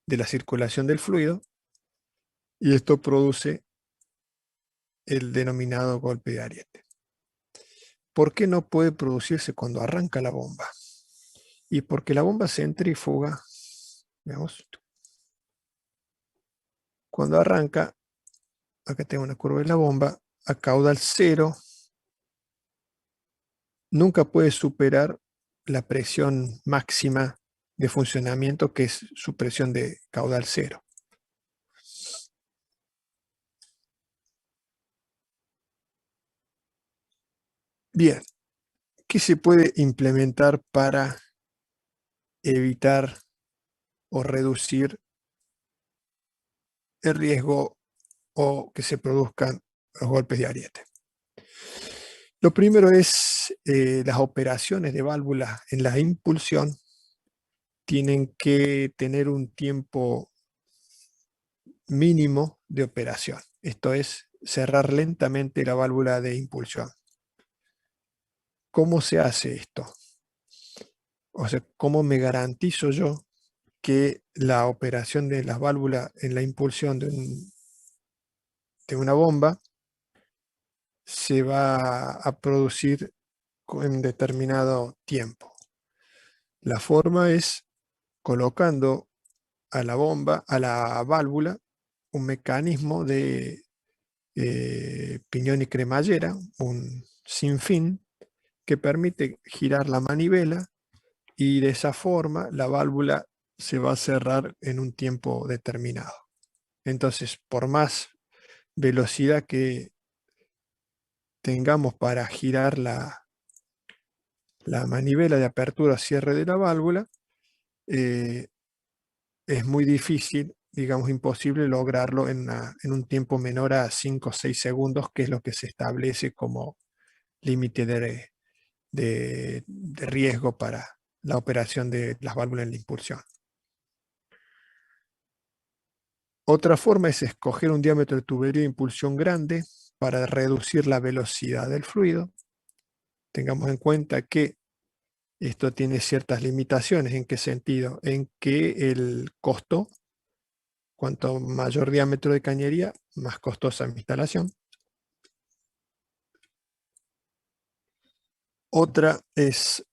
de la circulación del fluido y esto produce el denominado golpe de ariete. ¿Por qué no puede producirse cuando arranca la bomba? Y porque la bomba centrífuga, veamos, cuando arranca, acá tengo una curva de la bomba, a caudal cero, nunca puede superar la presión máxima de funcionamiento, que es su presión de caudal cero. Bien, ¿qué se puede implementar para evitar o reducir el riesgo o que se produzcan los golpes de ariete? Lo primero es las operaciones de válvulas en la impulsión tienen que tener un tiempo mínimo de operación. Esto es cerrar lentamente la válvula de impulsión. ¿Cómo se hace esto? O sea, ¿cómo me garantizo yo que la operación de las válvulas en la impulsión de una bomba se va a producir en determinado tiempo? La forma es colocando a la bomba, a la válvula, un mecanismo de piñón y cremallera, un sinfín, que permite girar la manivela y de esa forma la válvula se va a cerrar en un tiempo determinado. Entonces, por más velocidad que tengamos para girar la manivela de apertura o cierre de la válvula, eh, es muy difícil, digamos imposible, lograrlo en un tiempo menor a 5 o 6 segundos, que es lo que se establece como límite de riesgo para la operación de las válvulas en la impulsión. Otra forma es escoger un diámetro de tubería de impulsión grande para reducir la velocidad del fluido. Tengamos en cuenta que esto tiene ciertas limitaciones. ¿En qué sentido? En que el costo, cuanto mayor diámetro de cañería, más costosa mi instalación. Otra es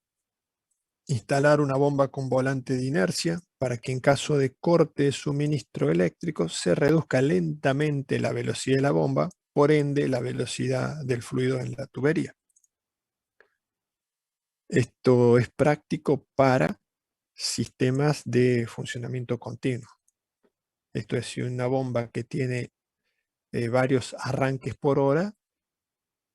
instalar una bomba con volante de inercia para que en caso de corte de suministro eléctrico se reduzca lentamente la velocidad de la bomba, por ende la velocidad del fluido en la tubería. Esto es práctico para sistemas de funcionamiento continuo. Esto es, si una bomba que tiene varios arranques por hora,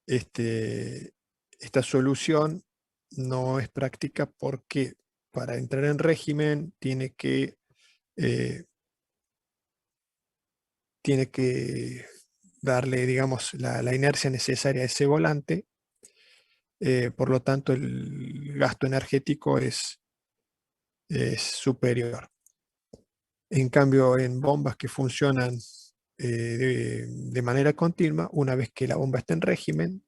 esta solución no es práctica porque para entrar en régimen eh, tiene que darle, digamos, la inercia necesaria a ese volante. Por lo tanto, el gasto energético es superior. En cambio, en bombas que funcionan de manera continua, una vez que la bomba está en régimen,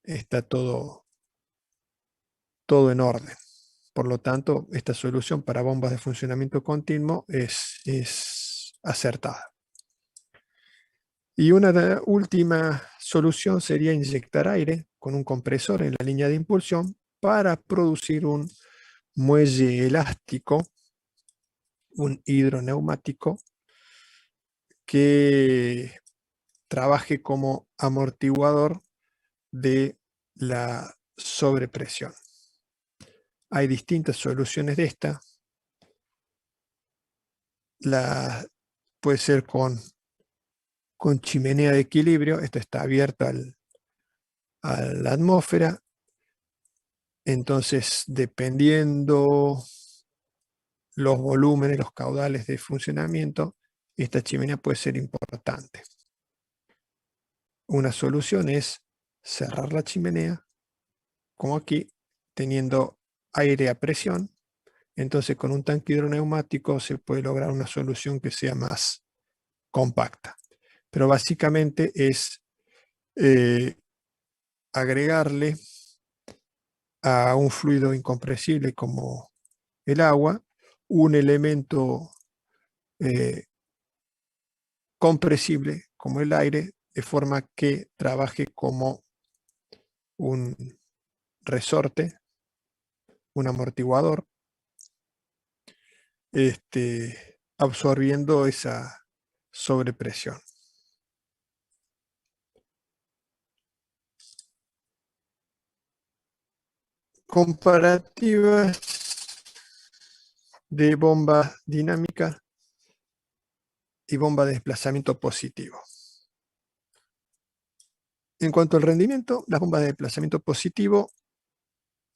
está todo en orden. Por lo tanto, esta solución para bombas de funcionamiento continuo es acertada. Y una última solución sería inyectar aire con un compresor en la línea de impulsión para producir un muelle elástico, un hidroneumático, que trabaje como amortiguador de la sobrepresión. Hay distintas soluciones de esta. Puede ser con chimenea de equilibrio. Esto está abierto a la atmósfera. Entonces, dependiendo los volúmenes, los caudales de funcionamiento, esta chimenea puede ser importante. Una solución es cerrar la chimenea, como aquí, teniendo aire a presión. Entonces, con un tanque hidroneumático se puede lograr una solución que sea más compacta. Pero básicamente es agregarle a un fluido incompresible como el agua un elemento compresible como el aire, de forma que trabaje como un resorte, un amortiguador, absorbiendo esa sobre presión. Comparativas de bomba dinámica y bomba de desplazamiento positivo. En cuanto al rendimiento, las bombas de desplazamiento positivo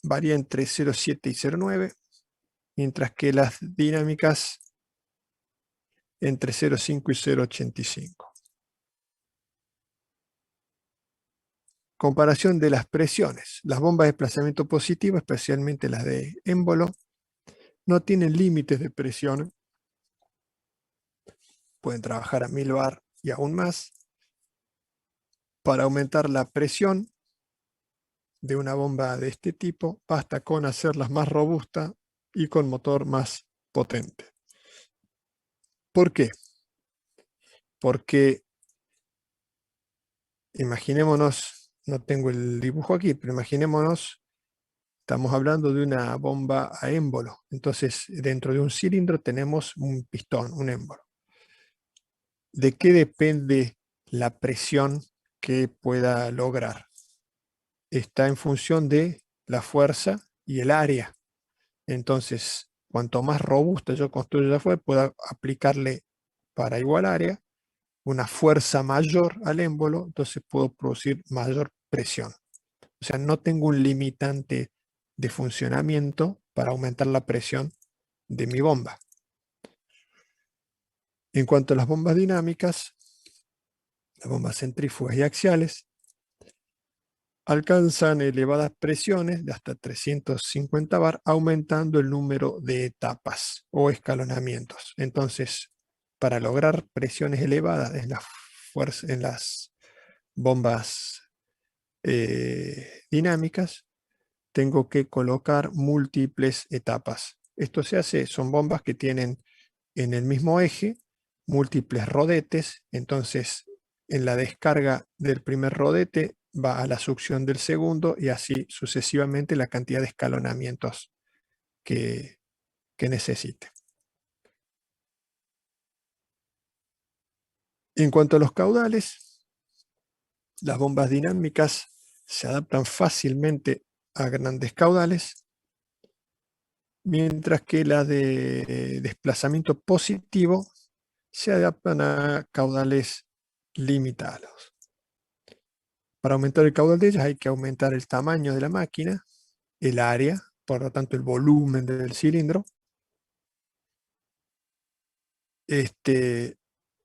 varían entre 0,7 y 0,9, mientras que las dinámicas entre 0,5 y 0,85. Comparación de las presiones. Las bombas de desplazamiento positivo, especialmente las de émbolo, no tienen límites de presión. Pueden trabajar a 1000 bar y aún más. Para aumentar la presión de una bomba de este tipo, basta con hacerlas más robustas y con motor más potente. ¿Por qué? Porque imaginémonos, no tengo el dibujo aquí, pero imaginémonos, estamos hablando de una bomba a émbolo. Entonces, dentro de un cilindro tenemos un pistón, un émbolo. ¿De qué depende la presión que pueda lograr? Está en función de la fuerza y el área. Entonces, cuanto más robusta yo construyo la fuerza, puedo aplicarle para igual área una fuerza mayor al émbolo, entonces puedo producir mayor presión. O sea, no tengo un limitante de funcionamiento para aumentar la presión de mi bomba. En cuanto a las bombas dinámicas, las bombas centrífugas y axiales alcanzan elevadas presiones de hasta 350 bar, aumentando el número de etapas o escalonamientos. Entonces, para lograr presiones elevadas en las bombas dinámicas, tengo que colocar múltiples etapas. Esto se hace, son bombas que tienen en el mismo eje múltiples rodetes, entonces en la descarga del primer rodete va a la succión del segundo y así sucesivamente la cantidad de escalonamientos que, que necesite. En cuanto a los caudales, las bombas dinámicas se adaptan fácilmente a grandes caudales, mientras que las de desplazamiento positivo se adaptan a caudales limitados. Para aumentar el caudal de ellas hay que aumentar el tamaño de la máquina, el área, por lo tanto el volumen del cilindro.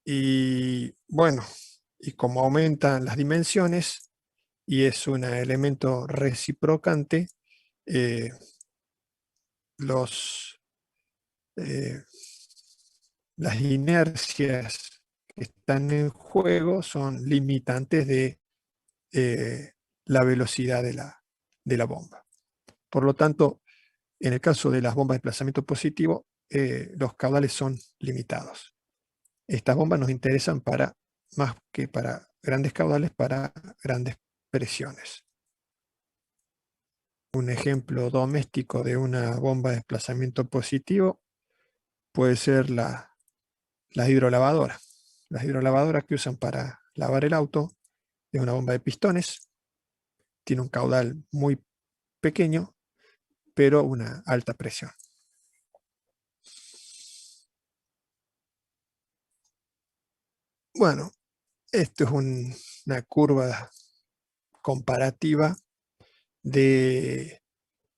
Y bueno, y como aumentan las dimensiones y es un elemento reciprocante, eh, los, eh, las inercias que están en juego son limitantes de la velocidad de la bomba. Por lo tanto, en el caso de las bombas de desplazamiento positivo, los caudales son limitados. Estas bombas nos interesan para, más que para grandes caudales, para grandes presiones. Un ejemplo doméstico de una bomba de desplazamiento positivo puede ser las hidrolavadoras. Las hidrolavadoras que usan para lavar el auto es una bomba de pistones, tiene un caudal muy pequeño, pero una alta presión. Bueno, esto es una curva comparativa de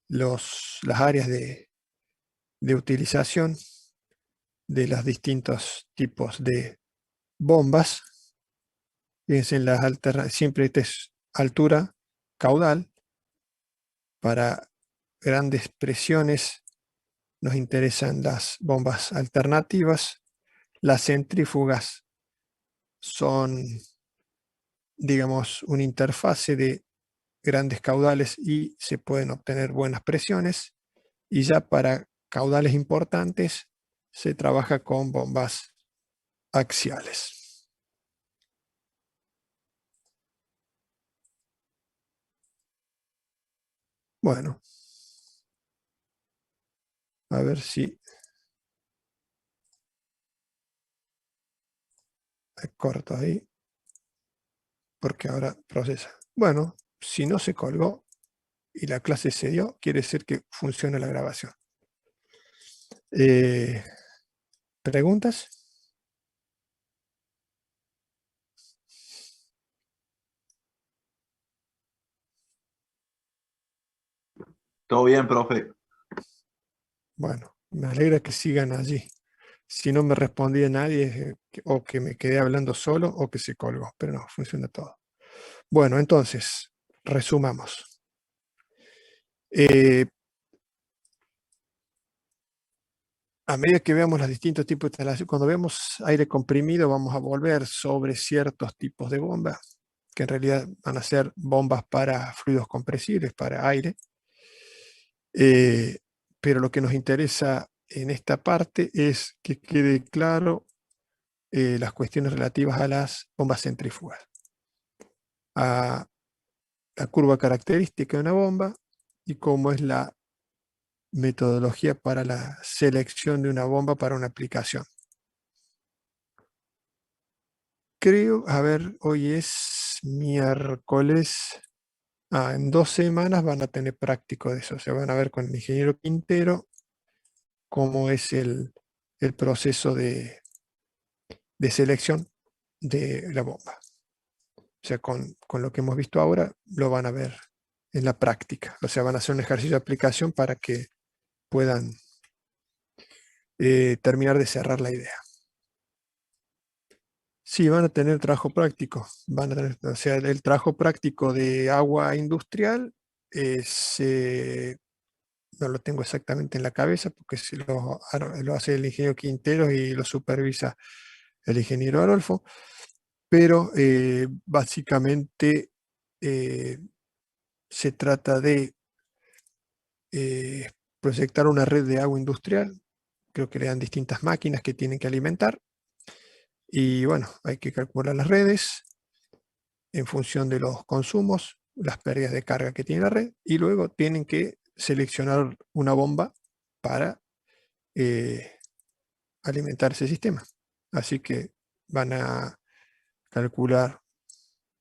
las áreas de utilización de los distintos tipos de bombas. Fíjense en las alternativas, siempre esta es altura caudal. Para grandes presiones nos interesan las bombas alternativas. Las centrífugas son, digamos, una interfase de grandes caudales y se pueden obtener buenas presiones. Y ya para caudales importantes se trabaja con bombas axiales. Bueno, a ver si Corto ahí, porque ahora procesa. Bueno, si no se colgó y la clase se dio, quiere decir que funciona la grabación. ¿Preguntas? Todo bien, profe. Bueno, me alegra que sigan allí. Si no me respondía nadie, o que me quedé hablando solo o que se colgó, pero no, funciona todo. Bueno, entonces, resumamos. A medida que veamos los distintos tipos de instalación, cuando vemos aire comprimido, vamos a volver sobre ciertos tipos de bombas, que en realidad van a ser bombas para fluidos compresibles, para aire. Pero lo que nos interesa en esta parte es que quede claro las cuestiones relativas a las bombas centrífugas, a la curva característica de una bomba y cómo es la metodología para la selección de una bomba para una aplicación. Creo, a ver, hoy es miércoles. En 2 semanas van a tener práctico de eso. Se van a ver con el ingeniero Quintero cómo es el proceso de selección de la bomba. O sea, con lo que hemos visto ahora, lo van a ver en la práctica. O sea, van a hacer un ejercicio de aplicación para que puedan terminar de cerrar la idea. Sí, van a tener trabajo práctico. Van a tener, o sea, el trabajo práctico de agua industrial no lo tengo exactamente en la cabeza porque lo hace el ingeniero Quintero y lo supervisa el ingeniero Adolfo, pero básicamente se trata de proyectar una red de agua industrial. Creo que le dan distintas máquinas que tienen que alimentar y bueno, hay que calcular las redes en función de los consumos, las pérdidas de carga que tiene la red y luego tienen que seleccionar una bomba para alimentar ese sistema. Así que van a calcular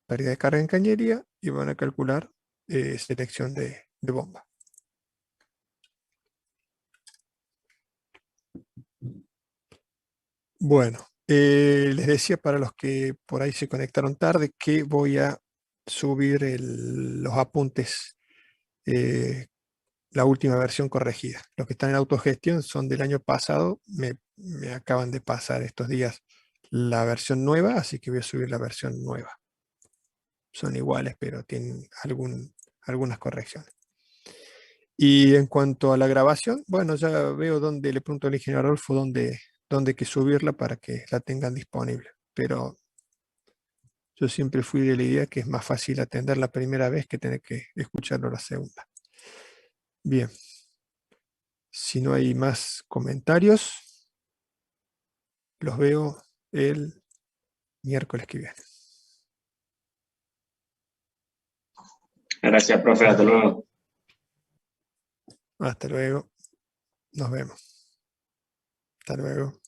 pérdida de carga en cañería y van a calcular selección de bomba. Bueno, les decía para los que por ahí se conectaron tarde que voy a subir los apuntes, la última versión corregida. Los que están en autogestión son del año pasado, me acaban de pasar estos días la versión nueva, así que voy a subir la versión nueva. Son iguales, pero tienen algunas correcciones. Y en cuanto a la grabación, bueno, ya veo dónde le pregunto al ingeniero Adolfo dónde hay que subirla para que la tengan disponible. Pero yo siempre fui de la idea que es más fácil atender la primera vez que tener que escucharlo la segunda. Bien, si no hay más comentarios, los veo el miércoles que viene. Gracias, profe. Hasta luego. Hasta luego. Nos vemos. Hasta luego.